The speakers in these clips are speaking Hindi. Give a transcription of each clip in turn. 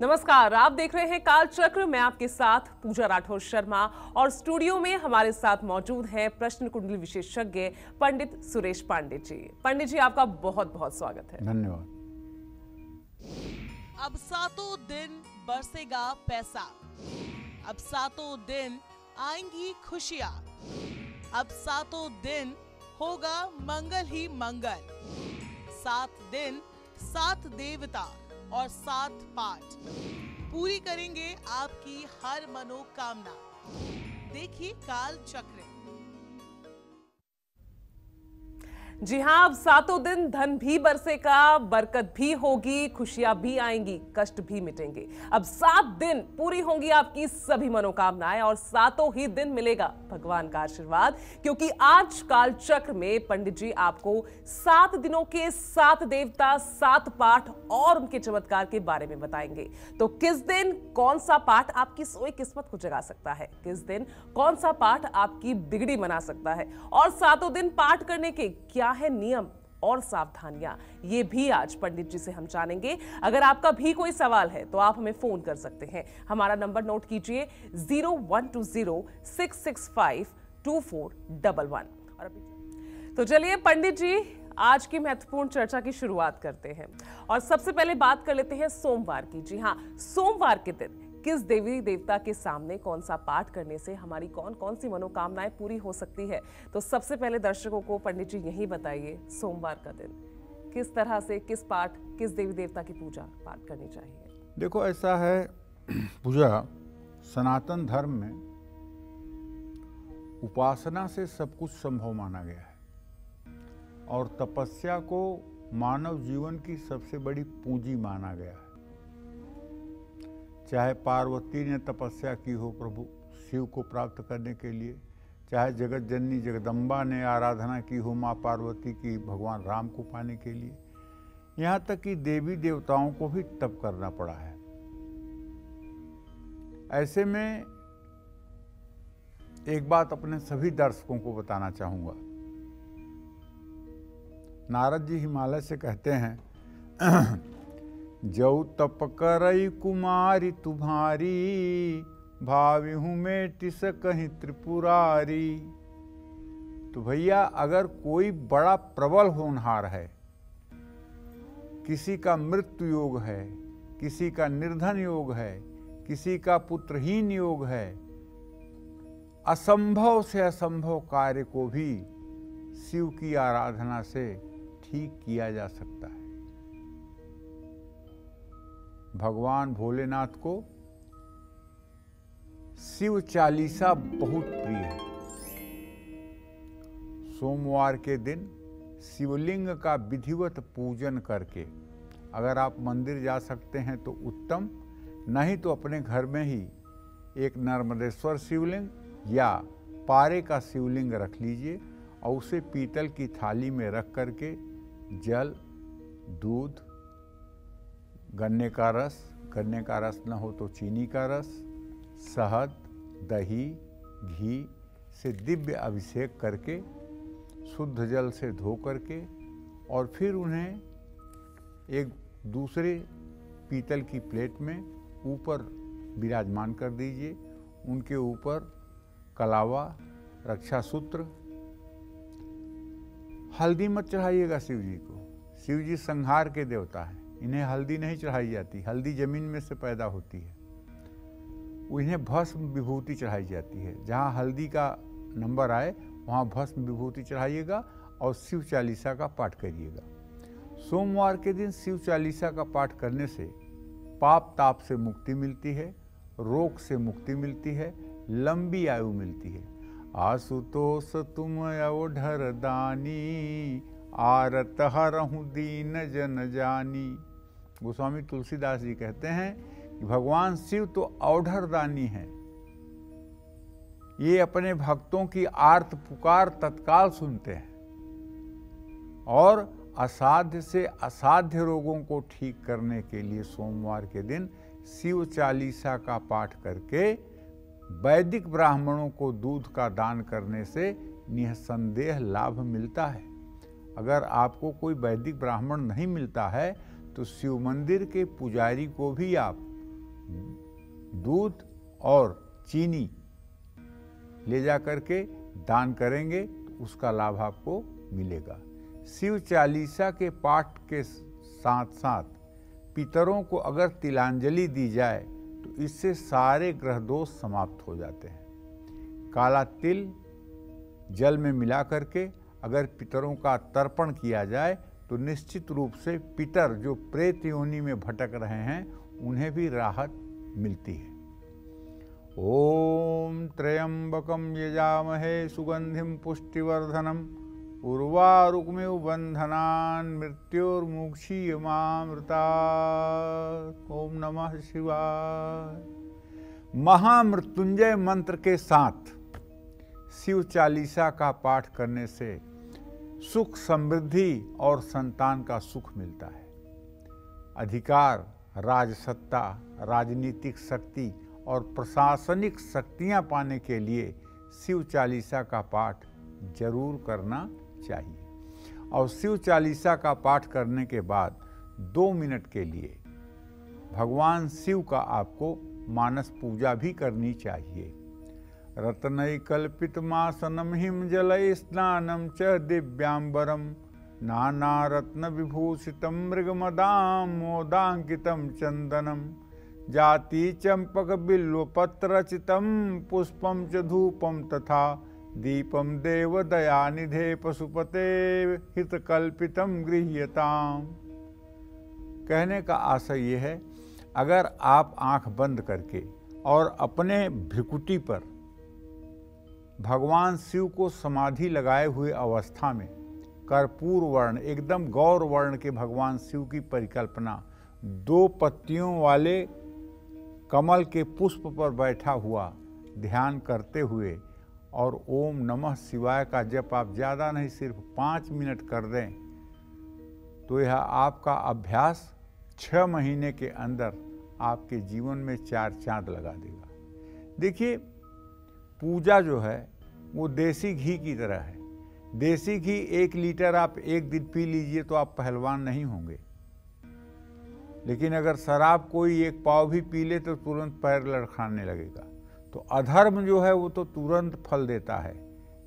नमस्कार, आप देख रहे हैं काल चक्र। मैं आपके साथ पूजा राठौर शर्मा और स्टूडियो में हमारे साथ मौजूद हैं प्रश्न कुंडली विशेषज्ञ पंडित सुरेश पांडे जी। पंडित जी, आपका बहुत बहुत स्वागत है। धन्यवाद। अब सातों दिन बरसेगा पैसा, अब सातों दिन आएंगी खुशियाँ, अब सातों दिन होगा मंगल ही मंगल। 7 दिन 7 देवता और 7 पाठ पूरी करेंगे आपकी हर मनोकामना। देखिए काल चक्र। जी हाँ, अब सातों दिन धन भी बरसेगा, बरकत भी होगी, खुशियां भी आएंगी, कष्ट भी मिटेंगे। अब 7 दिन पूरी होंगी आपकी सभी मनोकामनाएं और सातों ही दिन मिलेगा भगवान का आशीर्वाद, क्योंकि आज काल चक्र में पंडित जी आपको 7 दिनों के 7 देवता, 7 पाठ और उनके चमत्कार के बारे में बताएंगे। तो किस दिन कौन सा पाठ आपकी सोई किस्मत को जगा सकता है, किस दिन कौन सा पाठ आपकी बिगड़ी बना सकता है, और सातों दिन पाठ करने के क्या है नियम और सावधानियां, ये भी आज पंडित जी से हम जानेंगे। अगर आपका भी कोई सवाल है तो आप हमें फोन कर सकते हैं। हमारा नंबर नोट कीजिए 0120-665-2411। तो चलिए पंडित जी, आज की महत्वपूर्ण चर्चा की शुरुआत करते हैं और सबसे पहले बात कर लेते हैं सोमवार की। जी हाँ, सोमवार के दिन किस देवी देवता के सामने कौन सा पाठ करने से हमारी कौन कौन सी मनोकामनाएं पूरी हो सकती है। तो सबसे पहले दर्शकों को पंडित जी यही बताइए, सोमवार का दिन किस तरह से किस पाठ, किस देवी देवता की पूजा पाठ करनी चाहिए। देखो, ऐसा है पूजा, सनातन धर्म में उपासना से सब कुछ संभव माना गया है और तपस्या को मानव जीवन की सबसे बड़ी पूंजी माना गया है। चाहे पार्वती ने तपस्या की हो प्रभु शिव को प्राप्त करने के लिए, चाहे जगत जननी जगदम्बा ने आराधना की हो माँ पार्वती की भगवान राम को पाने के लिए, यहाँ तक कि देवी देवताओं को भी तप करना पड़ा है। ऐसे में एक बात अपने सभी दर्शकों को बताना चाहूँगा। नारद जी हिमालय से कहते हैं, जौ तप करई कुमारी तुम्हारी, भावी हूँ मैं टिस कहीं त्रिपुरारी। तो भैया, अगर कोई बड़ा प्रबल होनहार है, किसी का मृत्यु योग है, किसी का निर्धन योग है, किसी का पुत्रहीन योग है, असंभव से असंभव कार्य को भी शिव की आराधना से ठीक किया जा सकता है। भगवान भोलेनाथ को शिव चालीसा बहुत प्रिय है। सोमवार के दिन शिवलिंग का विधिवत पूजन करके, अगर आप मंदिर जा सकते हैं तो उत्तम, नहीं तो अपने घर में ही एक नर्मदेश्वर शिवलिंग या पारे का शिवलिंग रख लीजिए और उसे पीतल की थाली में रख करके जल, दूध, गन्ने का रस न हो तो चीनी का रस, शहद, दही, घी से दिव्य अभिषेक करके, शुद्ध जल से धो करके, और फिर उन्हें एक दूसरे पीतल की प्लेट में ऊपर विराजमान कर दीजिए। उनके ऊपर कलावा, रक्षा सूत्र, हल्दी मत चढ़ाइएगा शिव जी को। शिव जी संहार के देवता हैं, इन्हें हल्दी नहीं चढ़ाई जाती। हल्दी जमीन में से पैदा होती है, इन्हें भस्म विभूति चढ़ाई जाती है। जहाँ हल्दी का नंबर आए वहाँ भस्म विभूति चढ़ाइएगा और शिव चालीसा का पाठ करिएगा। सोमवार के दिन शिव चालीसा का पाठ करने से पाप ताप से मुक्ति मिलती है, रोग से मुक्ति मिलती है, लंबी आयु मिलती है। आशुतोष तुम अवढर दानी, आरत हरहु दीन जन जानी। गोस्वामी तुलसीदास जी कहते हैं कि भगवान शिव तो औढ़र दानी है, ये अपने भक्तों की आर्त पुकार तत्काल सुनते हैं और असाध्य से असाध्य रोगों को ठीक करने के लिए सोमवार के दिन शिव चालीसा का पाठ करके वैदिक ब्राह्मणों को दूध का दान करने से निसंदेह लाभ मिलता है। अगर आपको कोई वैदिक ब्राह्मण नहीं मिलता है तो शिव मंदिर के पुजारी को भी आप दूध और चीनी ले जा करके दान करेंगे तो उसका लाभ आपको मिलेगा। शिव चालीसा के पाठ के साथ साथ पितरों को अगर तिलांजलि दी जाए तो इससे सारे ग्रह दोष समाप्त हो जाते हैं। काला तिल जल में मिला करके अगर पितरों का तर्पण किया जाए तो निश्चित रूप से पितर जो प्रेत योनि में भटक रहे हैं उन्हें भी राहत मिलती है। ओम त्र्यंबकम यजामहे सुगंधिम पुष्टिवर्धनम उर्वारुकमिव बंधनान् मृत्योर्मुक्षीयमामृतात्। ओम नमः शिवाय। महामृत्युंजय मंत्र के साथ शिव चालीसा का पाठ करने से सुख, समृद्धि और संतान का सुख मिलता है। अधिकार, राजसत्ता, राजनीतिक शक्ति और प्रशासनिक शक्तियां पाने के लिए शिव चालीसा का पाठ जरूर करना चाहिए। और शिव चालीसा का पाठ करने के बाद 2 मिनट के लिए भगवान शिव का आपको मानस पूजा भी करनी चाहिए। रत्नैकल्पितमासनं हिमजलैः स्नानं च दिव्यांबरं नानारत्न विभूषितं मृगमदामोदांकितं चंदनं जाति चंपक बिल्वपत्ररचितं पुष्पं च धूपं तथा दीपम देवदयानिधे पशुपते हितकल्पितं गृह्यताम्। कहने का आशय ये है, अगर आप आंख बंद करके और अपने भ्रिकुटी पर भगवान शिव को समाधि लगाए हुए अवस्था में कर्पूर वर्ण, एकदम गौर वर्ण के भगवान शिव की परिकल्पना 2 पत्तियों वाले कमल के पुष्प पर बैठा हुआ ध्यान करते हुए और ओम नमः शिवाय का जप आप ज़्यादा नहीं सिर्फ 5 मिनट कर दें तो यह आपका अभ्यास 6 महीने के अंदर आपके जीवन में 4 चांद लगा देगा। देखिए, पूजा जो है वो देसी घी की तरह है। देसी घी 1 लीटर आप एक दिन पी लीजिए तो आप पहलवान नहीं होंगे, लेकिन अगर शराब कोई 1 पाव भी पी ले तो तुरंत पैर लड़खड़ाने लगेगा। तो अधर्म जो है वो तो तुरंत फल देता है,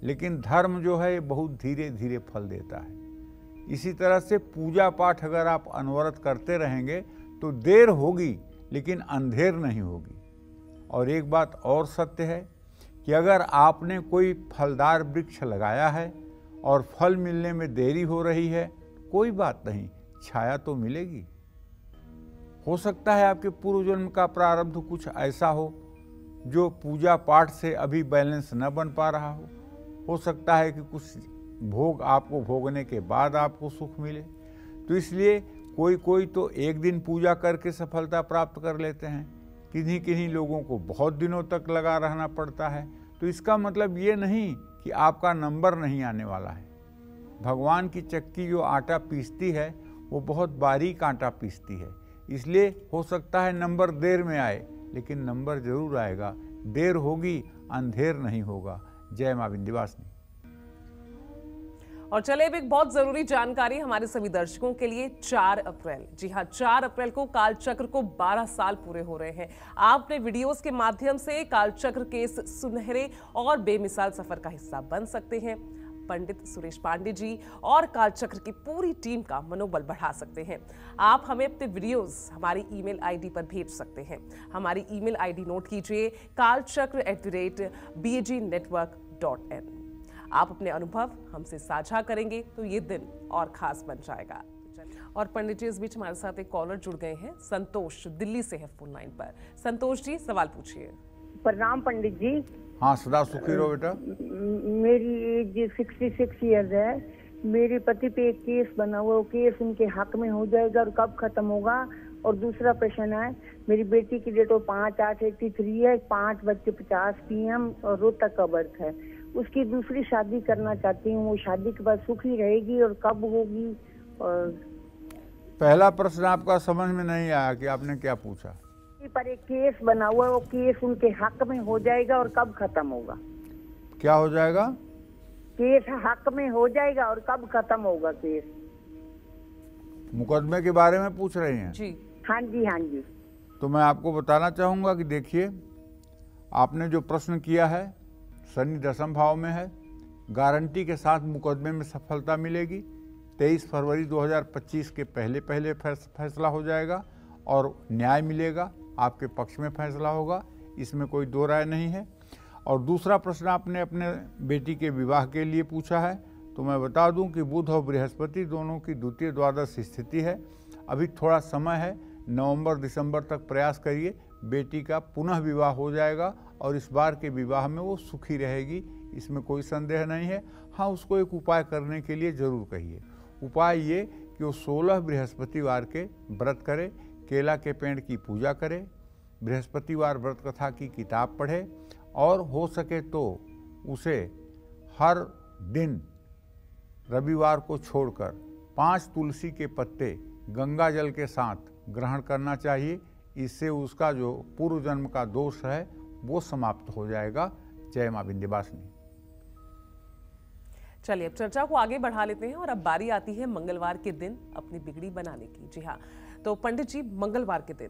लेकिन धर्म जो है बहुत धीरे धीरे फल देता है। इसी तरह से पूजा पाठ अगर आप अनवरत करते रहेंगे तो देर होगी लेकिन अंधेर नहीं होगी। और एक बात और सत्य है कि अगर आपने कोई फलदार वृक्ष लगाया है और फल मिलने में देरी हो रही है, कोई बात नहीं, छाया तो मिलेगी। हो सकता है आपके पूर्व जन्म का प्रारब्ध कुछ ऐसा हो जो पूजा पाठ से अभी बैलेंस न बन पा रहा हो सकता है कि कुछ भोग आपको भोगने के बाद आपको सुख मिले। तो इसलिए कोई तो एक दिन पूजा करके सफलता प्राप्त कर लेते हैं, किन्हीं लोगों को बहुत दिनों तक लगा रहना पड़ता है। तो इसका मतलब ये नहीं कि आपका नंबर नहीं आने वाला है। भगवान की चक्की जो आटा पीसती है वो बहुत बारीक आटा पीसती है, इसलिए हो सकता है नंबर देर में आए, लेकिन नंबर जरूर आएगा। देर होगी, अंधेर नहीं होगा। जय मां विंध्यवासिनी। और चले अब एक बहुत जरूरी जानकारी हमारे सभी दर्शकों के लिए। 4 अप्रैल, जी हाँ 4 अप्रैल को कालचक्र को 12 साल पूरे हो रहे हैं। आपने वीडियोस के माध्यम से कालचक्र के इस सुनहरे और बेमिसाल सफर का हिस्सा बन सकते हैं। पंडित सुरेश पांडे जी और कालचक्र की पूरी टीम का मनोबल बढ़ा सकते हैं। आप हमें अपने वीडियोस हमारी ईमेल आईडी पर भेज सकते हैं। हमारी ईमेल आईडी नोट कीजिए, kalchakra@bagnetwork.in। आप अपने अनुभव हमसे साझा करेंगे तो ये दिन और खास बन जाएगा। और पंडित जी, इस बीच हमारे साथ एक कॉलर जुड़ गए हैं, संतोष दिल्ली से है फोन लाइन पर। संतोष जी, सवाल पूछिए। प्रणाम पंडित जी। हाँ, सदा सुखी रहो बेटा। मेरी एज 66 ईयर्स है। मेरे पति पे एक केस बना हुआ, वो केस उनके हक में हो जाएगा और कब खत्म होगा? और दूसरा प्रश्न है, मेरी बेटी की डेट 5/8/83 है, 5:50 PM और रोहतक का बर्थ है। उसकी दूसरी शादी करना चाहती हूँ, वो शादी के बाद सुखी रहेगी और कब होगी? और पहला प्रश्न आपका समझ में नहीं आया कि आपने क्या पूछा। पर एक केस बना हुआ है, वो केस उनके हक में हो जाएगा और कब खत्म होगा? क्या हो जाएगा? केस हक में हो जाएगा और कब खत्म होगा केस? मुकदमे के बारे में पूछ रही हैं? जी हाँ जी, हाँ जी। तो मैं आपको बताना चाहूँगा कि देखिए, आपने जो प्रश्न किया है शनि दशम भाव में है, गारंटी के साथ मुकदमे में सफलता मिलेगी। 23 फरवरी 2025 के पहले फैसला हो जाएगा और न्याय मिलेगा, आपके पक्ष में फैसला होगा, इसमें कोई दो राय नहीं है। और दूसरा प्रश्न आपने अपने बेटी के विवाह के लिए पूछा है, तो मैं बता दूं कि बुध और बृहस्पति दोनों की द्वितीय द्वादश स्थिति है। अभी थोड़ा समय है, नवंबर दिसंबर तक प्रयास करिए, बेटी का पुनः विवाह हो जाएगा और इस बार के विवाह में वो सुखी रहेगी, इसमें कोई संदेह नहीं है। हाँ, उसको एक उपाय करने के लिए जरूर कहिए। उपाय ये कि वो 16 बृहस्पतिवार के व्रत करे, केला के पेड़ की पूजा करे, बृहस्पतिवार व्रत कथा की किताब पढ़े और हो सके तो उसे हर दिन रविवार को छोड़कर 5 तुलसी के पत्ते गंगा जल के साथ ग्रहण करना चाहिए। इससे उसका जो पूर्व जन्म का दोष है वो समाप्त हो जाएगा। जय मां विंध्यवासिनी। चलिए अब चर्चा को आगे बढ़ा लेते हैं और अब बारी आती है मंगलवार के दिन अपनी बिगड़ी बनाने की। जी हाँ, तो पंडित जी, मंगलवार के दिन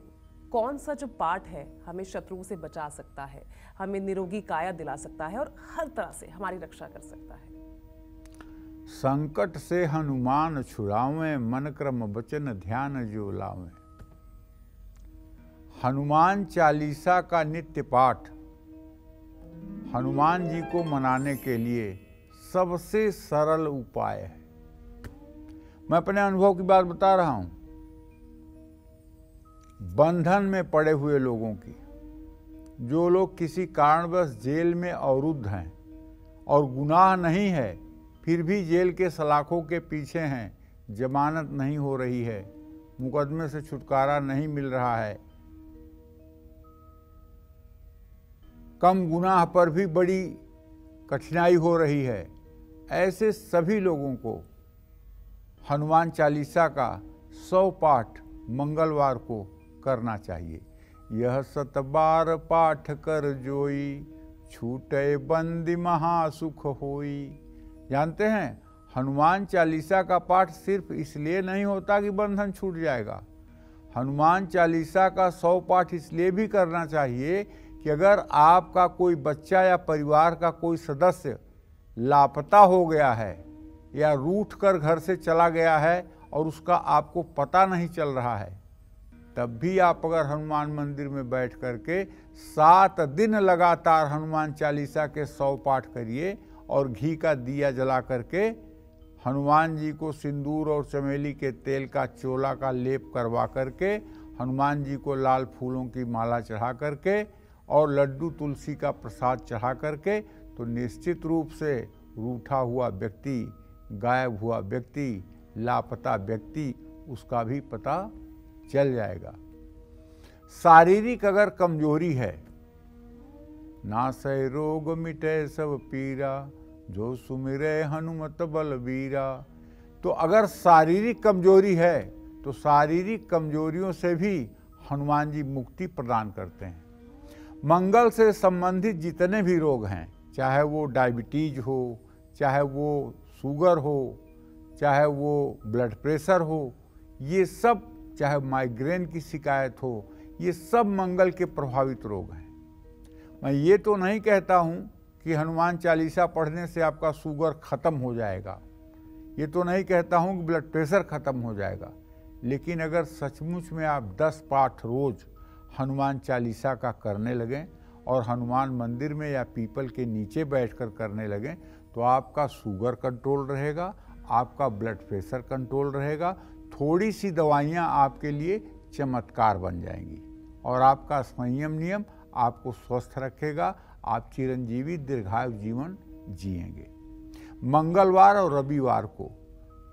कौन सा जो पाठ है हमें शत्रुओं से बचा सकता है, हमें निरोगी काया दिला सकता है और हर तरह से हमारी रक्षा कर सकता है? संकट से हनुमान छुड़ावें, मन क्रम वचन ध्यान जो लावें। हनुमान चालीसा का नित्य पाठ हनुमान जी को मनाने के लिए सबसे सरल उपाय है। मैं अपने अनुभव की बात बता रहा हूं। बंधन में पड़े हुए लोगों की, जो लोग किसी कारणवश जेल में अवरुद्ध हैं और गुनाह नहीं है फिर भी जेल के सलाखों के पीछे हैं, जमानत नहीं हो रही है, मुकदमे से छुटकारा नहीं मिल रहा है, कम गुनाह पर भी बड़ी कठिनाई हो रही है, ऐसे सभी लोगों को हनुमान चालीसा का 100 पाठ मंगलवार को करना चाहिए। यह 7 बार पाठ कर जोई, छूटे बंदी महासुख होई। जानते हैं, हनुमान चालीसा का पाठ सिर्फ इसलिए नहीं होता कि बंधन छूट जाएगा। हनुमान चालीसा का 100 पाठ इसलिए भी करना चाहिए कि अगर आपका कोई बच्चा या परिवार का कोई सदस्य लापता हो गया है या रूठ कर घर से चला गया है और उसका आपको पता नहीं चल रहा है, तब भी आप अगर हनुमान मंदिर में बैठ करके 7 दिन लगातार हनुमान चालीसा के 100 पाठ करिए और घी का दिया जला करके हनुमान जी को सिंदूर और चमेली के तेल का चोला का लेप करवा करके, हनुमान जी को लाल फूलों की माला चढ़ा करके और लड्डू तुलसी का प्रसाद चढ़ा करके, तो निश्चित रूप से रूठा हुआ व्यक्ति, गायब हुआ व्यक्ति, लापता व्यक्ति, उसका भी पता चल जाएगा। शारीरिक अगर कमजोरी है, नासै रोग मिटे सब पीरा, जो सुमिरे हनुमत बलबीरा। तो अगर शारीरिक कमजोरी है तो शारीरिक कमजोरियों से भी हनुमान जी मुक्ति प्रदान करते हैं। मंगल से संबंधित जितने भी रोग हैं, चाहे वो डायबिटीज हो, चाहे वो शुगर हो, चाहे वो ब्लड प्रेशर हो, ये सब, चाहे माइग्रेन की शिकायत हो, ये सब मंगल के प्रभावित रोग हैं। मैं ये तो नहीं कहता हूँ कि हनुमान चालीसा पढ़ने से आपका शुगर खत्म हो जाएगा, ये तो नहीं कहता हूँ कि ब्लड प्रेशर खत्म हो जाएगा, लेकिन अगर सचमुच में आप 10 पाठ रोज हनुमान चालीसा का करने लगें और हनुमान मंदिर में या पीपल के नीचे बैठकर करने लगें, तो आपका शुगर कंट्रोल रहेगा, आपका ब्लड प्रेशर कंट्रोल रहेगा। थोड़ी सी दवाइयाँ आपके लिए चमत्कार बन जाएंगी और आपका संयम नियम आपको स्वस्थ रखेगा। आप चिरंजीवी दीर्घायु जीवन जिएंगे। मंगलवार और रविवार को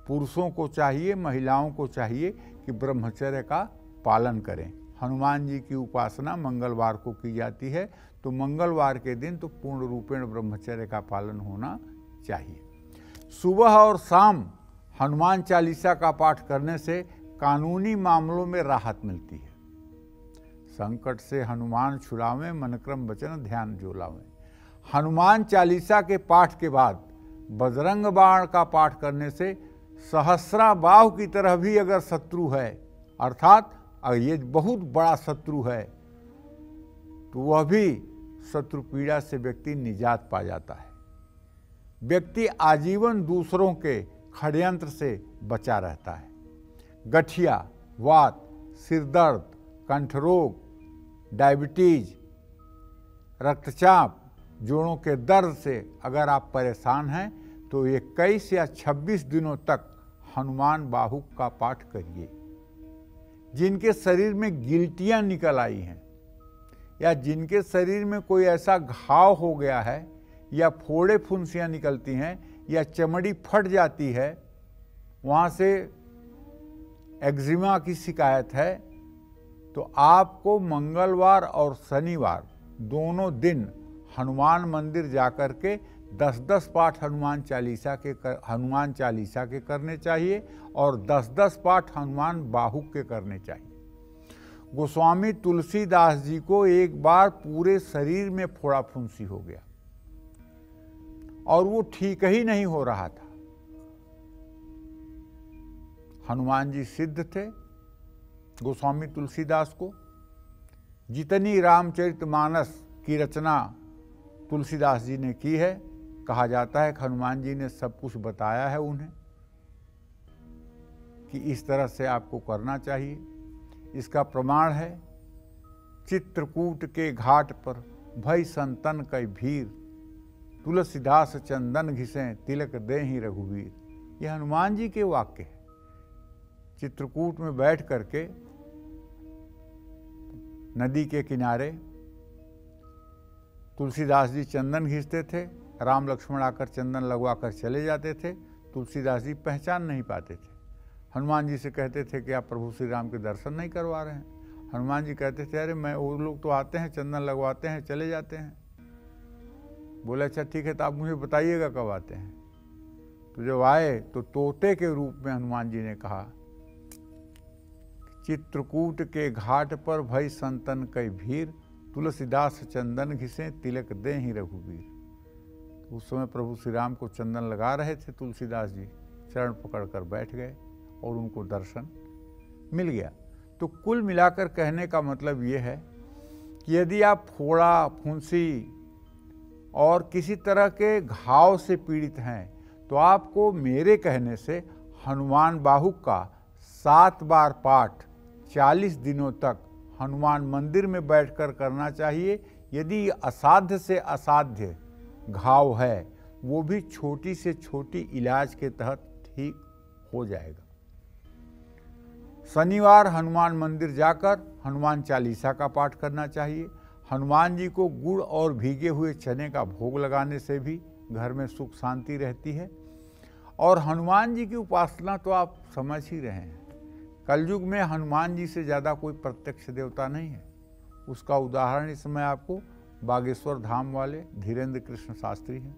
पुरुषों को चाहिए, महिलाओं को चाहिए कि ब्रह्मचर्य का पालन करें। हनुमान जी की उपासना मंगलवार को की जाती है, तो मंगलवार के दिन तो पूर्ण रूपेण ब्रह्मचर्य का पालन होना चाहिए। सुबह और शाम हनुमान चालीसा का पाठ करने से कानूनी मामलों में राहत मिलती है। संकट से हनुमान छुड़ावें, मन क्रम वचन ध्यान जो लावें। हनुमान चालीसा के पाठ के बाद बजरंग बाण का पाठ करने से सहस्रा बाहु की तरह भी अगर शत्रु है, अर्थात अगर ये बहुत बड़ा शत्रु है तो वह भी शत्रु पीड़ा से व्यक्ति निजात पा जाता है। व्यक्ति आजीवन दूसरों के षड्यंत्र से बचा रहता है। गठिया, वात, सिर दर्द, कंठ रोग, डायबिटीज, रक्तचाप, जोड़ों के दर्द से अगर आप परेशान हैं तो 21 या 26 दिनों तक हनुमान बाहुक का पाठ करिए। जिनके शरीर में गिल्टियां निकल आई हैं या जिनके शरीर में कोई ऐसा घाव हो गया है या फोड़े फुंसियां निकलती हैं या चमड़ी फट जाती है, वहाँ से एक्जिमा की शिकायत है, तो आपको मंगलवार और शनिवार दोनों दिन हनुमान मंदिर जाकर के 10-10 पाठ हनुमान चालीसा के करने चाहिए और 10-10 पाठ हनुमान बाहुक के करने चाहिए। गोस्वामी तुलसीदास जी को एक बार पूरे शरीर में फोड़ा फुंसी हो गया और वो ठीक ही नहीं हो रहा था। हनुमान जी सिद्ध थे। गोस्वामी तुलसीदास को जितनी रामचरितमानस की रचना तुलसीदास जी ने की है, कहा जाता है कि हनुमान जी ने सब कुछ बताया है उन्हें कि इस तरह से आपको करना चाहिए। इसका प्रमाण है चित्रकूट के घाट पर भई संतन कई भीर, तुलसीदास चंदन घिसें तिलक देहि रघुवीर। यह हनुमान जी के वाक्य है। चित्रकूट में बैठ करके नदी के किनारे तुलसीदास जी चंदन घिसते थे, राम लक्ष्मण आकर चंदन लगवा कर चले जाते थे। तुलसीदास जी पहचान नहीं पाते थे। हनुमान जी से कहते थे कि आप प्रभु श्री राम के दर्शन नहीं करवा रहे हैं। हनुमान जी कहते थे अरे मैं, वो लोग तो आते हैं चंदन लगवाते हैं चले जाते हैं। बोले अच्छा ठीक है, तो आप मुझे बताइएगा कब आते हैं। तो जब आए तो तोते के रूप में हनुमान जी ने कहा, चित्रकूट के घाट पर भई संतन कई भीर, तुलसीदास चंदन घिसे तिलक देहि रघुवीर। तो उस समय प्रभु श्री राम को चंदन लगा रहे थे। तुलसीदास जी चरण पकड़कर बैठ गए और उनको दर्शन मिल गया। तो कुल मिलाकर कहने का मतलब ये है कि यदि आप फोड़ा फुंसी और किसी तरह के घाव से पीड़ित हैं तो आपको मेरे कहने से हनुमान बाहुक का 7 बार पाठ 40 दिनों तक हनुमान मंदिर में बैठकर करना चाहिए। यदि असाध्य से असाध्य घाव है वो भी छोटी से छोटी इलाज के तहत ठीक हो जाएगा। शनिवार हनुमान मंदिर जाकर हनुमान चालीसा का पाठ करना चाहिए। हनुमान जी को गुड़ और भीगे हुए चने का भोग लगाने से भी घर में सुख शांति रहती है। और हनुमान जी की उपासना तो आप समझ ही रहे हैं, कलयुग में हनुमान जी से ज़्यादा कोई प्रत्यक्ष देवता नहीं है। उसका उदाहरण इस समय आपको बागेश्वर धाम वाले धीरेन्द्र कृष्ण शास्त्री हैं।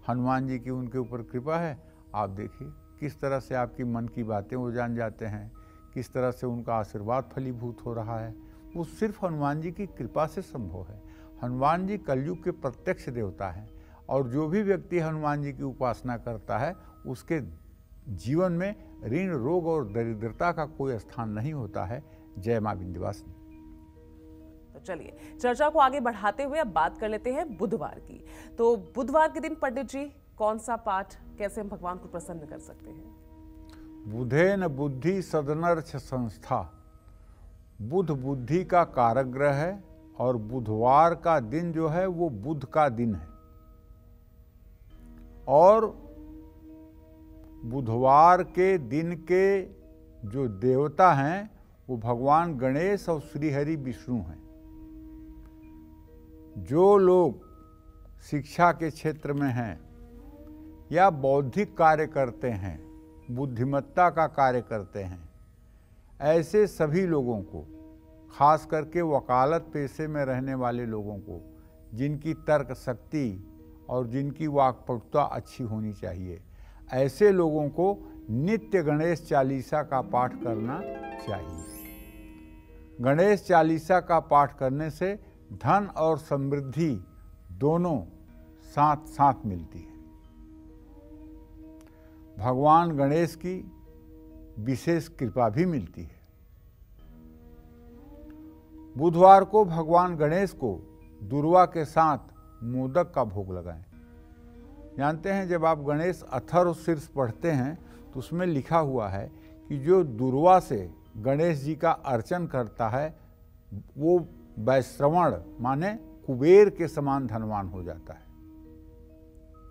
हनुमान जी की उनके ऊपर कृपा है। आप देखिए किस तरह से आपकी मन की बातें वो जान जाते हैं, किस तरह से उनका आशीर्वाद फलीभूत हो रहा है। वो सिर्फ हनुमान जी की कृपा से संभव है। हनुमान जी कलयुग के प्रत्यक्ष देवता हैं और जो भी व्यक्ति हनुमान जी की उपासना करता है उसके जीवन में ऋण, रोग और दरिद्रता का कोई स्थान नहीं होता है। जय मां विंध्यवासिनी। तो चलिए चर्चा को आगे बढ़ाते हुए अब बात कर लेते हैं बुधवार की। तो बुधवार के दिन पंडित जी कौन सा पाठ, कैसे हम भगवान को प्रसन्न कर सकते हैं? बुधेन बुद्धि सदनर्थ संस्था। बुध बुद्धि का कारक ग्रह है और बुधवार का दिन जो है वो बुध का दिन है। और बुधवार के दिन के जो देवता हैं वो भगवान गणेश और श्रीहरि विष्णु हैं। जो लोग शिक्षा के क्षेत्र में हैं या बौद्धिक कार्य करते हैं, बुद्धिमत्ता का कार्य करते हैं, ऐसे सभी लोगों को, खास करके वकालत पेशे में रहने वाले लोगों को, जिनकी तर्क शक्ति और जिनकी वाक्पटुता अच्छी होनी चाहिए, ऐसे लोगों को नित्य गणेश चालीसा का पाठ करना चाहिए। गणेश चालीसा का पाठ करने से धन और समृद्धि दोनों साथ साथ मिलती है। भगवान गणेश की विशेष कृपा भी मिलती है। बुधवार को भगवान गणेश को दुर्वा के साथ मोदक का भोग लगाएं। जानते हैं जब आप गणेश अथर्वशीर्ष पढ़ते हैं तो उसमें लिखा हुआ है कि जो दुर्वा से गणेश जी का अर्चन करता है वो वैश्रवण माने कुबेर के समान धनवान हो जाता है।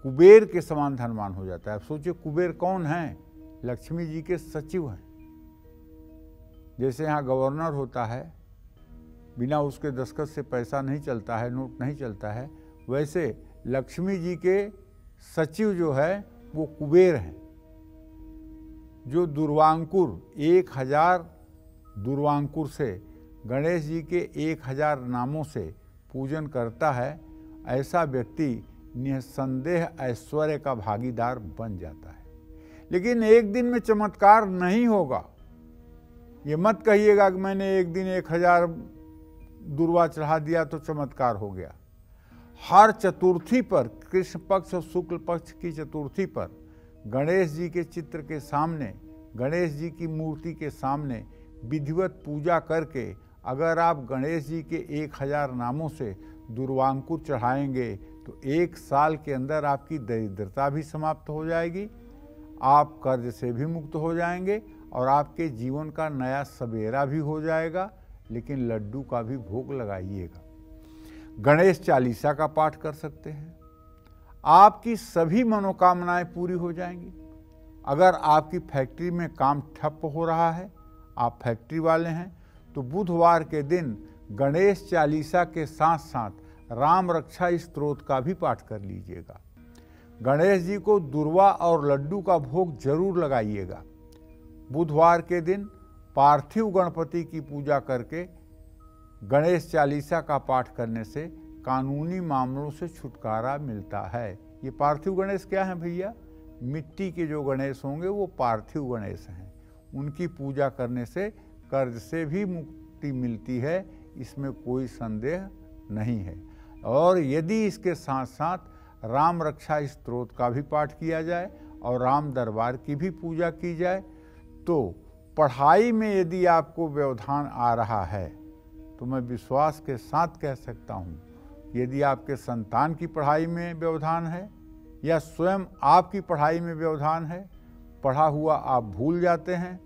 कुबेर के समान धनवान हो जाता है। आप सोचिए कुबेर कौन है? लक्ष्मी जी के सचिव हैं। जैसे यहाँ गवर्नर होता है, बिना उसके दस्तखत से पैसा नहीं चलता है, नोट नहीं चलता है, वैसे लक्ष्मी जी के सचिव जो है वो कुबेर हैं। जो दुर्वांकुर 1000 दुर्वांकुर से गणेश जी के 1000 नामों से पूजन करता है, ऐसा व्यक्ति निसंदेह ऐश्वर्य का भागीदार बन जाता है। लेकिन एक दिन में चमत्कार नहीं होगा। ये मत कहिएगा कि मैंने एक दिन 1000 दुर्वा चढ़ा दिया तो चमत्कार हो गया। हर चतुर्थी पर, कृष्ण पक्ष और शुक्ल पक्ष की चतुर्थी पर गणेश जी के चित्र के सामने, गणेश जी की मूर्ति के सामने विधिवत पूजा करके अगर आप गणेश जी के 1000 नामों से दुर्वांकुर चढ़ाएंगे तो 1 साल के अंदर आपकी दरिद्रता भी समाप्त हो जाएगी, आप कर्ज से भी मुक्त हो जाएंगे और आपके जीवन का नया सवेरा भी हो जाएगा। लेकिन लड्डू का भी भोग लगाइएगा। गणेश चालीसा का पाठ कर सकते हैं, आपकी सभी मनोकामनाएं पूरी हो जाएंगी। अगर आपकी फैक्ट्री में काम ठप हो रहा है, आप फैक्ट्री वाले हैं, तो बुधवार के दिन गणेश चालीसा के साथ साथ राम रक्षा स्तोत्र का भी पाठ कर लीजिएगा। गणेश जी को दुर्वा और लड्डू का भोग जरूर लगाइएगा। बुधवार के दिन पार्थिव गणपति की पूजा करके गणेश चालीसा का पाठ करने से कानूनी मामलों से छुटकारा मिलता है। ये पार्थिव गणेश क्या है भैया? मिट्टी के जो गणेश होंगे वो पार्थिव गणेश हैं। उनकी पूजा करने से कर्ज से भी मुक्ति मिलती है, इसमें कोई संदेह नहीं है। और यदि इसके साथ साथ राम रक्षा स्तोत्र का भी पाठ किया जाए और राम दरबार की भी पूजा की जाए, तो पढ़ाई में यदि आपको व्यवधान आ रहा है तो मैं विश्वास के साथ कह सकता हूँ, यदि आपके संतान की पढ़ाई में व्यवधान है या स्वयं आपकी पढ़ाई में व्यवधान है, पढ़ा हुआ आप भूल जाते हैं,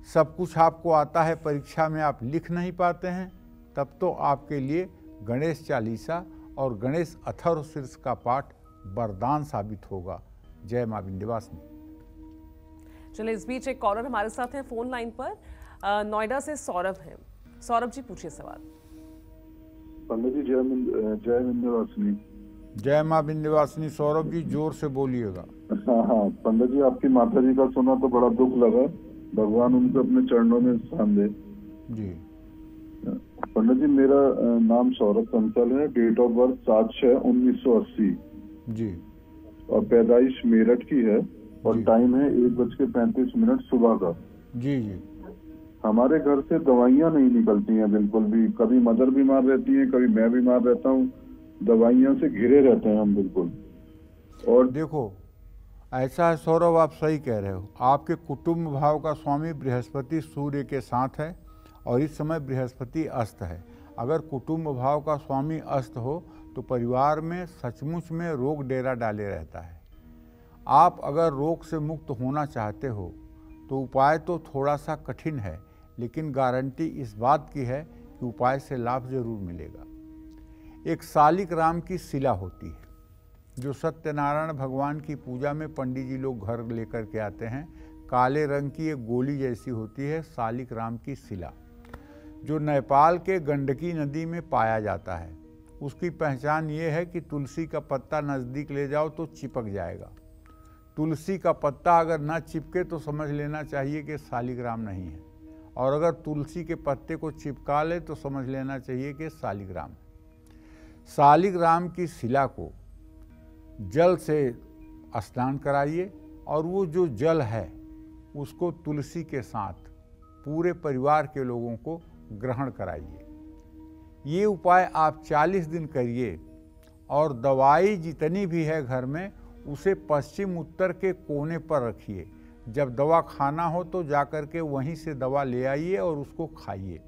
सब कुछ आपको आता है, परीक्षा में आप लिख नहीं पाते हैं, तब तो आपके लिए गणेश चालीसा और गणेश अथर्वशीर्ष का पाठ वरदान साबित होगा। जय मां विंध्यवासिनी। चलिए, इस बीच एक कॉलर हमारे साथ हैं फोन लाइन पर, नोएडा से सौरभ हैं। सौरभ जी पूछिए सवाल। पंडित जी जय विंध्यवासिनी। जय मां विंध्यवासिनी। सौरभ जी जोर से बोलिएगा। हाँ पंडित जी, आपकी माता जी का सुना तो बड़ा दुख लगा, भगवान उनको अपने चरणों में स्थान दे। जी पंडित जी, मेरा नाम सौरभ कंसल है, डेट ऑफ बर्थ 7/6/1980 जी, और पैदाइश मेरठ की है और टाइम है 1:35 सुबह का। जी जी। हमारे घर से दवाइयाँ नहीं निकलती हैं बिल्कुल भी। कभी मदर बीमार रहती है, कभी मैं बीमार रहता हूँ, दवाइयों से घिरे रहते हैं हम बिल्कुल। और देखो, ऐसा है सौरभ, आप सही कह रहे हो। आपके कुटुंब भाव का स्वामी बृहस्पति सूर्य के साथ है और इस समय बृहस्पति अस्त है। अगर कुटुंब भाव का स्वामी अस्त हो तो परिवार में सचमुच में रोग डेरा डाले रहता है। आप अगर रोग से मुक्त होना चाहते हो तो उपाय तो थोड़ा सा कठिन है, लेकिन गारंटी इस बात की है कि उपाय से लाभ जरूर मिलेगा। एक शालिक राम की शिला होती है जो सत्यनारायण भगवान की पूजा में पंडित जी लोग घर लेकर के आते हैं। काले रंग की एक गोली जैसी होती है शालिक राम की शिला, जो नेपाल के गंडकी नदी में पाया जाता है। उसकी पहचान ये है कि तुलसी का पत्ता नज़दीक ले जाओ तो चिपक जाएगा। तुलसी का पत्ता अगर ना चिपके तो समझ लेना चाहिए कि शालिग्राम नहीं है, और अगर तुलसी के पत्ते को चिपका ले तो समझ लेना चाहिए कि शालिग्राम है। शालिग्राम की शिला को जल से स्नान कराइए और वो जो जल है उसको तुलसी के साथ पूरे परिवार के लोगों को ग्रहण कराइए। ये उपाय आप 40 दिन करिए और दवाई जितनी भी है घर में उसे पश्चिम उत्तर के कोने पर रखिए। जब दवा खाना हो तो जाकर के वहीं से दवा ले आइए और उसको खाइए।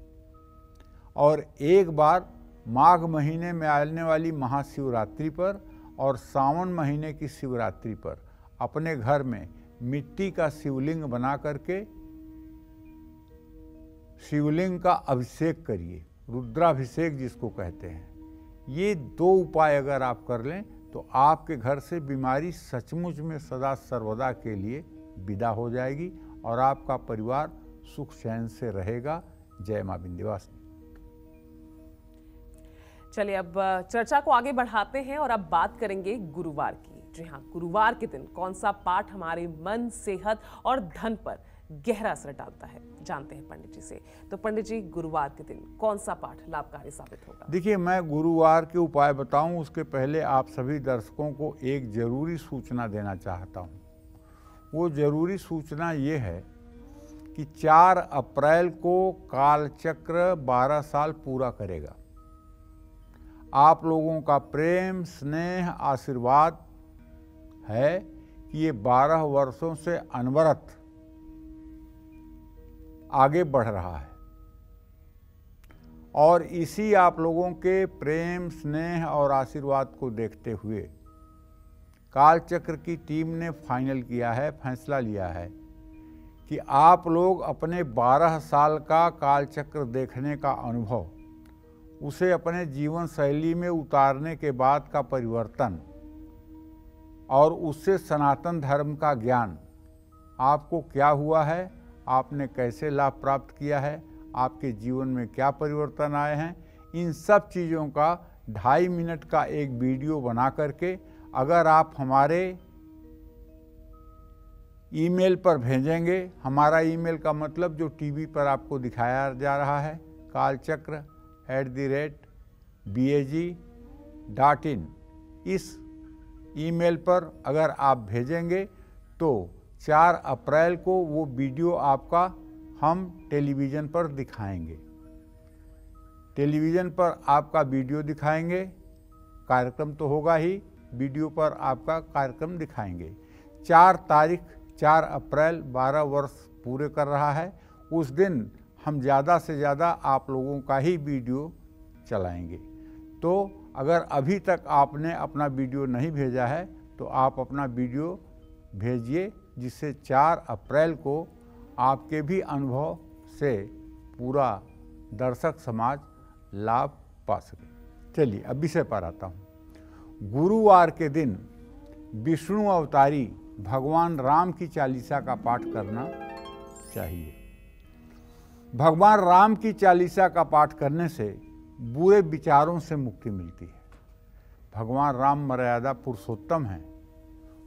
और एक बार माघ महीने में आने वाली महाशिवरात्रि पर और सावन महीने की शिवरात्रि पर अपने घर में मिट्टी का शिवलिंग बना करके शिवलिंग का अभिषेक करिए, रुद्राभिषेक जिसको कहते हैं। ये 2 उपाय अगर आप कर लें तो आपके घर से बीमारी सचमुच में सदा सर्वदा के लिए विदा हो जाएगी और आपका परिवार सुख चैन से रहेगा। जय मां विंध्यवासिनी। चलिए अब चर्चा को आगे बढ़ाते हैं और अब बात करेंगे गुरुवार की। जी हाँ, गुरुवार के दिन कौन सा पाठ हमारे मन, सेहत और धन पर गहरा असर डालता है, जानते हैं पंडित जी से। तो पंडित जी, गुरुवार के दिन कौन सा पाठ लाभकारी साबित होगा? देखिए, मैं गुरुवार के उपाय बताऊं उसके पहले आप सभी दर्शकों को एक जरूरी सूचना देना चाहता हूं। वो जरूरी सूचना ये है कि 4 अप्रैल को कालचक्र 12 साल पूरा करेगा। आप लोगों का प्रेम, स्नेह, आशीर्वाद है कि ये 12 वर्षों से अनवरत आगे बढ़ रहा है और इसी आप लोगों के प्रेम, स्नेह और आशीर्वाद को देखते हुए कालचक्र की टीम ने फाइनल किया है, फैसला लिया है कि आप लोग अपने 12 साल का कालचक्र देखने का अनुभव, उसे अपने जीवन शैली में उतारने के बाद का परिवर्तन और उससे सनातन धर्म का ज्ञान, आपको क्या हुआ है, आपने कैसे लाभ प्राप्त किया है, आपके जीवन में क्या परिवर्तन आए हैं, इन सब चीज़ों का 2.5 मिनट का एक वीडियो बना करके अगर आप हमारे ईमेल पर भेजेंगे, हमारा ईमेल का मतलब जो टीवी पर आपको दिखाया जा रहा है, kalchakra@bag.in, इस ईमेल पर अगर आप भेजेंगे तो 4 अप्रैल को वो वीडियो आपका हम टेलीविज़न पर दिखाएंगे। टेलीविज़न पर आपका वीडियो दिखाएंगे, कार्यक्रम तो होगा ही, वीडियो पर आपका कार्यक्रम दिखाएंगे। 4 तारीख 4 अप्रैल 12 वर्ष पूरे कर रहा है, उस दिन हम ज़्यादा से ज़्यादा आप लोगों का ही वीडियो चलाएंगे। तो अगर अभी तक आपने अपना वीडियो नहीं भेजा है तो आप अपना वीडियो भेजिए, जिससे 4 अप्रैल को आपके भी अनुभव से पूरा दर्शक समाज लाभ पा सके। चलिए अब विषय पर आता हूँ। गुरुवार के दिन विष्णु अवतारी भगवान राम की चालीसा का पाठ करना चाहिए। भगवान राम की चालीसा का पाठ करने से बुरे विचारों से मुक्ति मिलती है। भगवान राम मर्यादा पुरुषोत्तम हैं।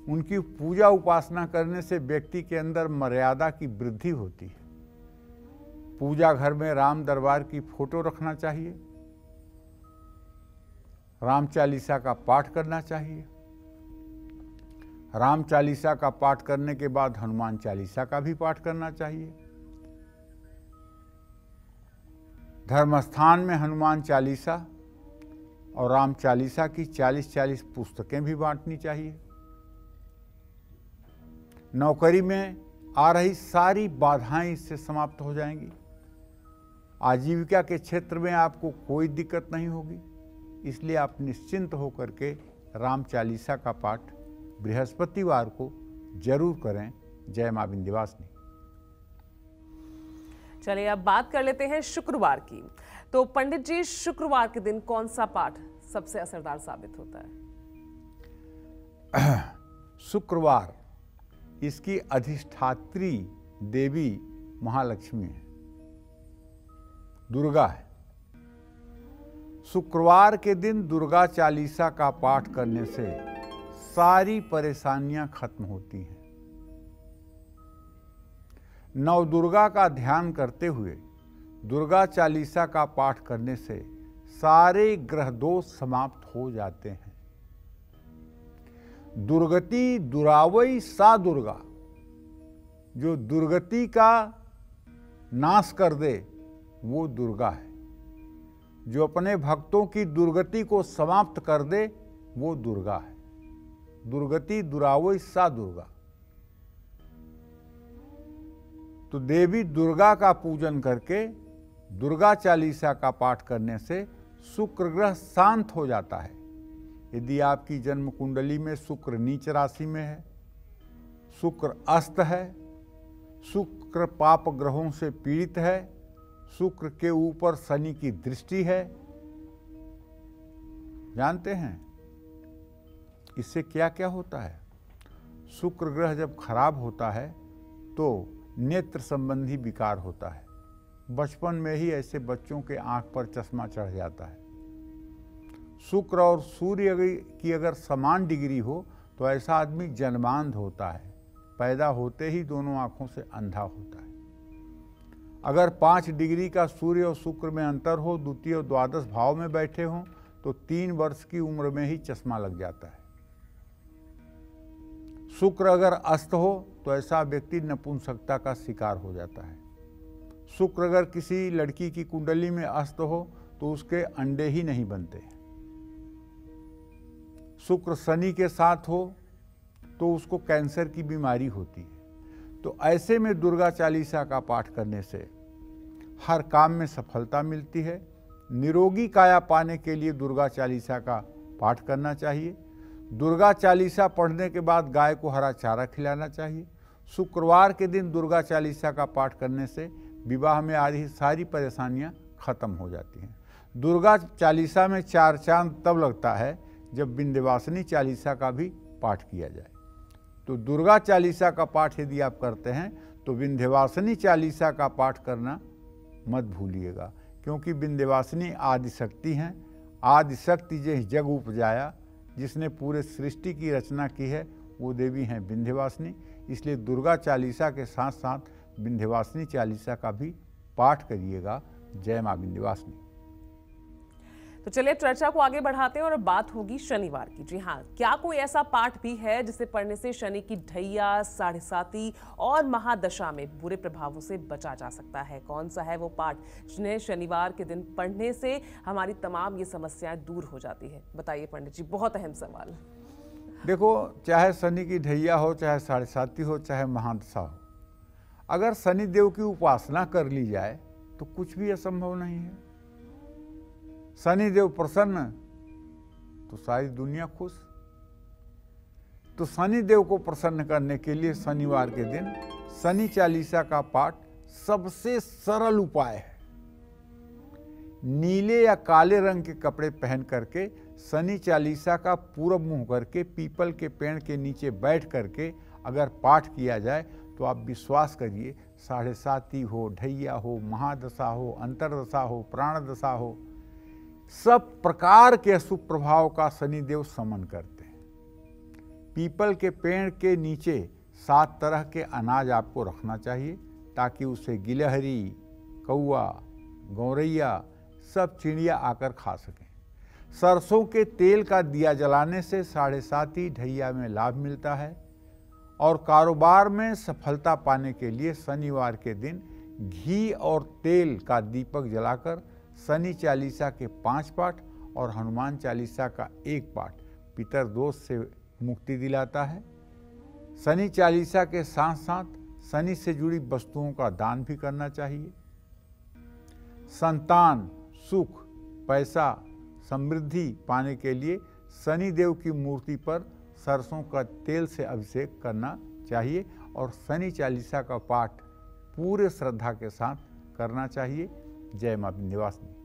उनकी पूजा उपासना करने से व्यक्ति के अंदर मर्यादा की वृद्धि होती है। पूजा घर में राम दरबार की फोटो रखना चाहिए, राम चालीसा का पाठ करना चाहिए। राम चालीसा का पाठ करने के बाद हनुमान चालीसा का भी पाठ करना चाहिए। धर्मस्थान में हनुमान चालीसा और राम चालीसा की 40-40 पुस्तकें भी बांटनी चाहिए। नौकरी में आ रही सारी बाधाएं इससे समाप्त हो जाएंगी। आजीविका के क्षेत्र में आपको कोई दिक्कत नहीं होगी, इसलिए आप निश्चिंत होकर के राम चालीसा का पाठ बृहस्पतिवार को जरूर करें। जय मां विंध्यवासिनी। चलिए अब बात कर लेते हैं शुक्रवार की। तो पंडित जी, शुक्रवार के दिन कौन सा पाठ सबसे असरदार साबित होता है? शुक्रवार, इसकी अधिष्ठात्री देवी महालक्ष्मी है, दुर्गा है। शुक्रवार के दिन दुर्गा चालीसा का पाठ करने से सारी परेशानियां खत्म होती हैं। नवदुर्गा का ध्यान करते हुए दुर्गा चालीसा का पाठ करने से सारे ग्रह दोष समाप्त हो जाते हैं। दुर्गति दुरावई सा दुर्गा, जो दुर्गति का नाश कर दे वो दुर्गा है। जो अपने भक्तों की दुर्गति को समाप्त कर दे वो दुर्गा है। दुर्गति दुरावई सा दुर्गा। तो देवी दुर्गा का पूजन करके दुर्गा चालीसा का पाठ करने से शुक्र ग्रह शांत हो जाता है। यदि आपकी जन्म कुंडली में शुक्र नीच राशि में है, शुक्र अस्त है, शुक्र पाप ग्रहों से पीड़ित है, शुक्र के ऊपर शनि की दृष्टि है, जानते हैं इससे क्या क्या होता है? शुक्र ग्रह जब खराब होता है तो नेत्र संबंधी विकार होता है। बचपन में ही ऐसे बच्चों के आंख पर चश्मा चढ़ जाता है। शुक्र और सूर्य की अगर समान डिग्री हो तो ऐसा आदमी जन्मांध होता है, पैदा होते ही दोनों आंखों से अंधा होता है। अगर 5 डिग्री का सूर्य और शुक्र में अंतर हो, द्वितीय और द्वादश भाव में बैठे हों, तो 3 वर्ष की उम्र में ही चश्मा लग जाता है। शुक्र अगर अस्त हो तो ऐसा व्यक्ति नपुंसकता का शिकार हो जाता है। शुक्र अगर किसी लड़की की कुंडली में अस्त हो तो उसके अंडे ही नहीं बनते। शुक्र शनि के साथ हो तो उसको कैंसर की बीमारी होती है। तो ऐसे में दुर्गा चालीसा का पाठ करने से हर काम में सफलता मिलती है। निरोगी काया पाने के लिए दुर्गा चालीसा का पाठ करना चाहिए। दुर्गा चालीसा पढ़ने के बाद गाय को हरा चारा खिलाना चाहिए। शुक्रवार के दिन दुर्गा चालीसा का पाठ करने से विवाह में आ रही सारी परेशानियां खत्म हो जाती हैं। दुर्गा चालीसा में 4 चांद तब लगता है जब विंध्यवासिनी चालीसा का भी पाठ किया जाए। तो दुर्गा चालीसा का पाठ यदि आप करते हैं तो विंध्यवासिनी चालीसा का पाठ करना मत भूलिएगा, क्योंकि विंध्यवासिनी आदिशक्ति हैं। आदिशक्ति जे जग उपजाया, जिसने पूरे सृष्टि की रचना की है, वो देवी हैं विंध्यवासिनी। इसलिए दुर्गा चालीसा के साथ साथ विंध्यवासिनी चालीसा का भी पाठ करिएगा। जय मां विंध्यवासिनी। तो चलिए चर्चा को आगे बढ़ाते हैं और अब बात होगी शनिवार की। जी हाँ, क्या कोई ऐसा पाठ भी है जिसे पढ़ने से शनि की ढैया, साढ़े साती और महादशा में बुरे प्रभावों से बचा जा सकता है? कौन सा है वो पाठ जिन्हें शनिवार के दिन पढ़ने से हमारी तमाम ये समस्याएं दूर हो जाती है? बताइए पंडित जी, बहुत अहम सवाल। देखो, चाहे शनि की ढैया हो, चाहे साढ़े साती हो, चाहे महादशा हो, अगर शनि देव की उपासना कर ली जाए तो कुछ भी असंभव नहीं है। शनि देव प्रसन्न तो सारी दुनिया खुश। तो शनि देव को प्रसन्न करने के लिए शनिवार के दिन शनि चालीसा का पाठ सबसे सरल उपाय है। नीले या काले रंग के कपड़े पहन करके शनि चालीसा का पूरब मुंह करके पीपल के पेड़ के नीचे बैठ करके अगर पाठ किया जाए तो आप विश्वास करिए, साढ़े साती हो, ढैया हो, महादशा हो, अंतरदशा हो, प्राणदशा हो, सब प्रकार के अशुभ प्रभाव का शनिदेव समन करते हैं। पीपल के पेड़ के नीचे 7 तरह के अनाज आपको रखना चाहिए ताकि उसे गिलहरी, कौआ, गौरैया सब चिड़िया आकर खा सकें। सरसों के तेल का दिया जलाने से साढ़े साती ढैया में लाभ मिलता है। और कारोबार में सफलता पाने के लिए शनिवार के दिन घी और तेल का दीपक जलाकर शनि चालीसा के 5 पाठ और हनुमान चालीसा का 1 पाठ पितर दोष से मुक्ति दिलाता है। शनि चालीसा के साथ साथ शनि से जुड़ी वस्तुओं का दान भी करना चाहिए। संतान, सुख, पैसा, समृद्धि पाने के लिए शनि देव की मूर्ति पर सरसों का तेल से अभिषेक करना चाहिए और शनि चालीसा का पाठ पूरे श्रद्धा के साथ करना चाहिए। जय मां विंध्यवासिनी।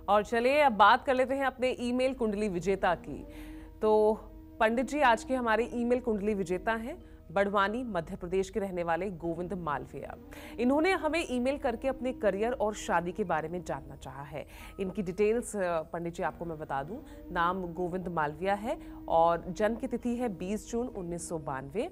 और चलिए अब बात कर लेते हैं अपने ईमेल कुंडली विजेता की। तो पंडित जी, आज के हमारे ईमेल कुंडली विजेता हैं बड़वानी मध्य प्रदेश के रहने वाले गोविंद मालविया। इन्होंने हमें ईमेल करके अपने करियर और शादी के बारे में जानना चाहा है। इनकी डिटेल्स पंडित जी आपको मैं बता दूं। नाम गोविंद मालविया है और जन्म की तिथि है 20 जून 1992।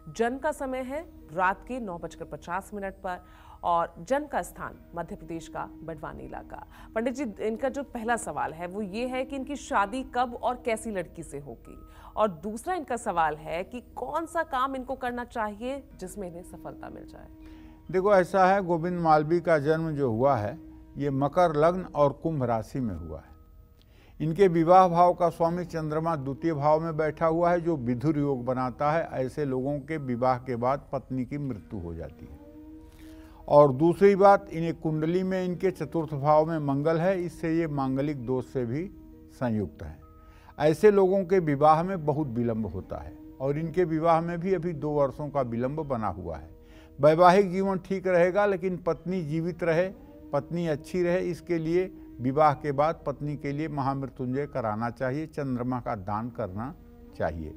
जन्म का समय है रात के 9:50 पर और जन्म का स्थान मध्य प्रदेश का बड़वानी इलाका। पंडित जी, इनका जो पहला सवाल है वो ये है कि इनकी शादी कब और कैसी लड़की से होगी, और दूसरा इनका सवाल है कि कौन सा काम इनको करना चाहिए जिसमें इन्हें सफलता मिल जाए। देखो, ऐसा है, गोविंद मालवीय का जन्म जो हुआ है ये मकर लग्न और कुंभ राशि में हुआ है। इनके विवाह भाव का स्वामी चंद्रमा द्वितीय भाव में बैठा हुआ है, जो विधुर योग बनाता है। ऐसे लोगों के विवाह के बाद पत्नी की मृत्यु हो जाती है। और दूसरी बात, इन्हें कुंडली में इनके चतुर्थ भाव में मंगल है, इससे ये मांगलिक दोष से भी संयुक्त है। ऐसे लोगों के विवाह में बहुत विलंब होता है और इनके विवाह में भी अभी 2 वर्षों का विलंब बना हुआ है। वैवाहिक जीवन ठीक रहेगा, लेकिन पत्नी जीवित रहे, पत्नी अच्छी रहे, इसके लिए विवाह के बाद पत्नी के लिए महामृत्युंजय कराना चाहिए, चंद्रमा का दान करना चाहिए।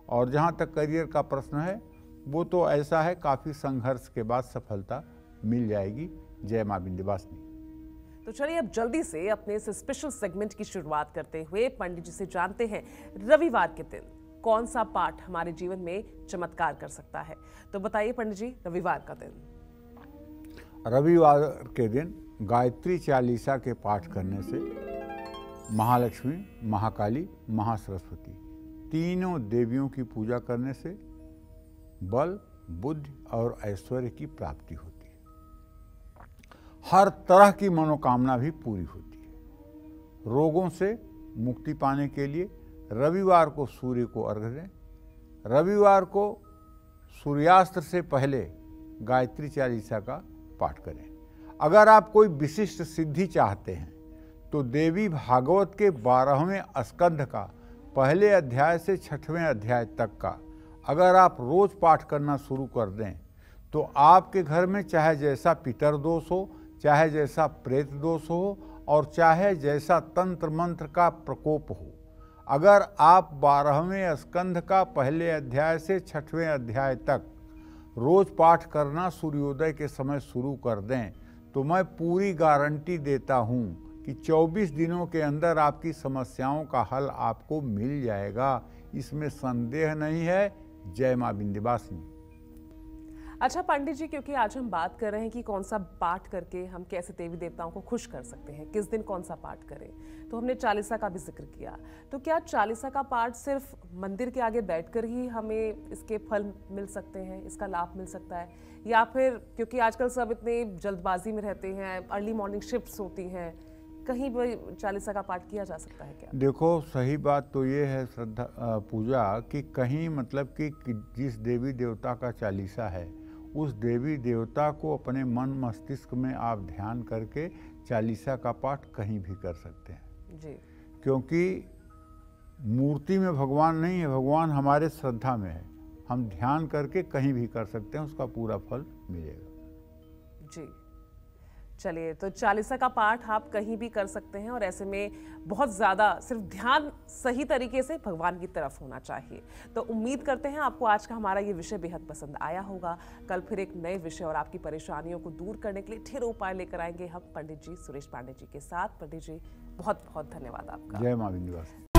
और जहाँ तक करियर का प्रश्न है, वो तो ऐसा है, काफ़ी संघर्ष के बाद सफलता मिल जाएगी। जय माँ विंध्यवासिनी। तो चलिए अब जल्दी से अपने इस स्पेशल सेगमेंट की शुरुआत करते हुए पंडित जी से जानते हैं रविवार के दिन कौन सा पाठ हमारे जीवन में चमत्कार कर सकता है। तो बताइए पंडित जी, रविवार का दिन। रविवार के दिन गायत्री चालीसा के पाठ करने से महालक्ष्मी, महाकाली, महासरस्वती तीनों देवियों की पूजा करने से बल, बुद्धि और ऐश्वर्य की प्राप्ति होती है। हर तरह की मनोकामना भी पूरी होती है। रोगों से मुक्ति पाने के लिए रविवार को सूर्य को अर्घ्य दें। रविवार को सूर्यास्त से पहले गायत्री चालीसा का पाठ करें। अगर आप कोई विशिष्ट सिद्धि चाहते हैं तो देवी भागवत के 12वें स्कंध का पहले अध्याय से 6वें अध्याय तक का अगर आप रोज पाठ करना शुरू कर दें तो आपके घर में चाहे जैसा पितर दोष हो, चाहे जैसा प्रेत दोष हो और चाहे जैसा तंत्र मंत्र का प्रकोप हो, अगर आप 12वें स्कंध का पहले अध्याय से 6वें अध्याय तक रोज पाठ करना सूर्योदय के समय शुरू कर दें तो मैं पूरी गारंटी देता हूं कि 24 दिनों के अंदर आपकी समस्याओं का हल आपको मिल जाएगा। इसमें संदेह नहीं है। जय मां विंध्यवासिनी। अच्छा पंडित जी, क्योंकि आज हम बात कर रहे हैं कि कौन सा पाठ करके हम कैसे देवी देवताओं को खुश कर सकते हैं, किस दिन कौन सा पाठ करें, तो हमने चालीसा का भी जिक्र किया। तो क्या चालीसा का पाठ सिर्फ मंदिर के आगे बैठकर ही हमें इसके फल मिल सकते हैं, इसका लाभ मिल सकता है, या फिर क्योंकि आजकल सब इतने जल्दबाजी में रहते हैं, अर्ली मॉर्निंग शिफ्ट्स होती हैं, कहीं भी चालीसा का पाठ किया जा सकता है क्या? देखो, सही बात तो ये है श्रद्धा पूजा कि कहीं मतलब कि जिस देवी देवता का चालीसा है उस देवी देवता को अपने मन मस्तिष्क में आप ध्यान करके चालीसा का पाठ कहीं भी कर सकते हैं जी। क्योंकि मूर्ति में भगवान नहीं है, भगवान हमारे श्रद्धा में है। हम ध्यान करके कहीं भी कर सकते हैं, उसका पूरा फल मिलेगा। जी चलिए, तो चालीसा का पाठ आप कहीं भी कर सकते हैं और ऐसे में बहुत ज़्यादा सिर्फ ध्यान सही तरीके से भगवान की तरफ होना चाहिए। तो उम्मीद करते हैं आपको आज का हमारा ये विषय बेहद पसंद आया होगा। कल फिर एक नए विषय और आपकी परेशानियों को दूर करने के लिए ढेर उपाय लेकर आएंगे हम पंडित जी सुरेश पांडे जी के साथ। पंडित जी बहुत बहुत धन्यवाद आपका। जय मां विंध्यवासिनी।